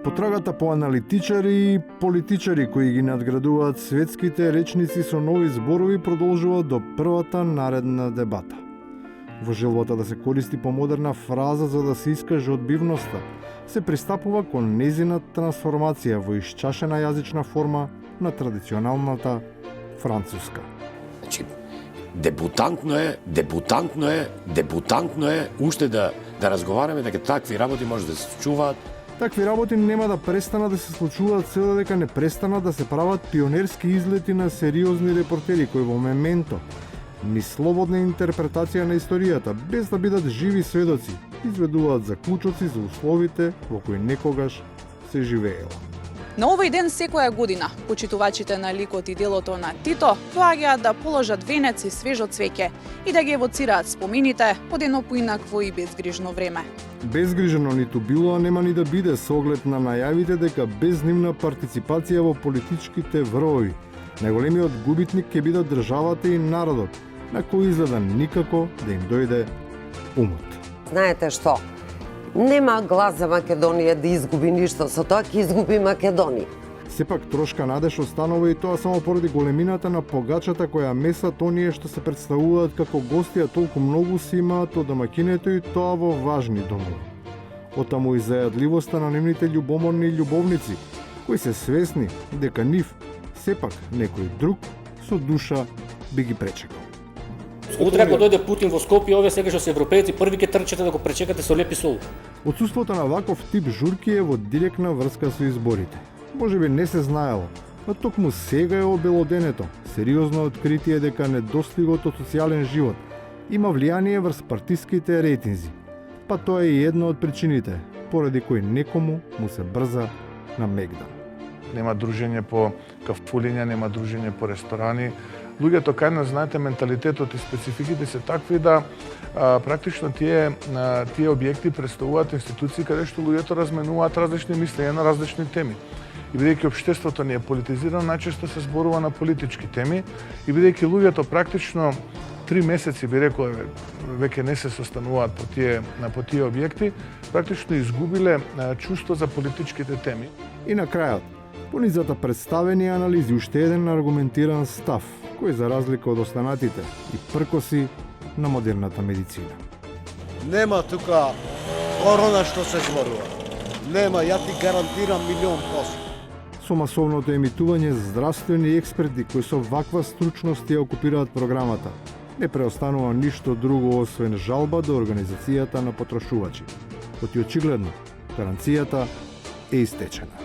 потрагата по аналитичари и политичари кои ги надградуваат светските речници со нови зборови продолжува до првата наредна дебата. Во желбата да се користи помодерна фраза за да се искаже одбивноста, се пристапува кон незина трансформација во исчашена јазична форма на традиционалната француска. Значи, дебутантно е уште да разговараме дека такви работи може да се чуваат. Такви работи нема да престанат да се случуваат се додека не престанат да се прават пионерски излети на сериозни репортери кои во моменто ни слободна интерпретација на историјата, без да бидат живи сведоци, изведуваат заклучоци за условите во кои некогаш се живеело. На овој ден секоја година, почитувачите на ликот и делото на Тито доаѓаат да положат венец и свежо цвеќе и да ги евоцираат спомените од едно поинакво и безгрижно време. Безгрижено ниту било, а нема ни да биде со оглед на најавите дека без нивна партиципација во политичките врвови, најголемиот губитник ќе бидат државата и народот, на кој изгледа никако да им дојде умот. Знаете што? Нема глас за Македонија да изгуби ништо, со тоа ќе изгуби Македонија. Сепак трошка надеж останува и тоа само поради големината на погачата која месат оние што се представуваат како гости, а толку многу си имаат од домаќинето и тоа во важни домови. Отаму и зајадливоста на нивните љубоморни љубовници, кои се свесни дека нив сепак некој друг со душа би ги пречекал. Утре ако дојде Путин во Скопје, овие сега што се европејци први ќе трчате да го пречекате со лепи сол. Отсуството на ваков тип журки е во директна врска со изборите. Можеби не се знаело, но токму сега е обелоденето, сериозно откритие дека недостигот од социјален живот има влијание врз партиските рейтинзи. Па тоа е една од причините поради кои некому му се брза на Мегдан. Нема дружење по кафулиња, нема дружење по ресторани. Луѓето кај нас, знаете, менталитетот и спецификите се такви да практично тие објекти представуваат институции каде што луѓето разменуваат различни мислења на различни теми. И бидејќи општеството ни е политизирано, најчесто се зборува на политички теми и бидејќи луѓето практично 3 месеци, би рекол, веќе не се состануваат по тие објекти, практично изгубиле чувство за политичките теми. И на крајот, понизата представени анализи уште еден аргументиран став, кој за разлика од останатите и пркоси на модерната медицина. Нема тука корона што се зборува. Нема, ја ти гарантирам 1,000,000%. Со масовното емитување здравствени експерти кои со ваква стручност ја окупираат програмата, не преостанува ништо друго освен жалба до организацијата на потрошувачи. Оти очигледно, гаранцијата е истечена.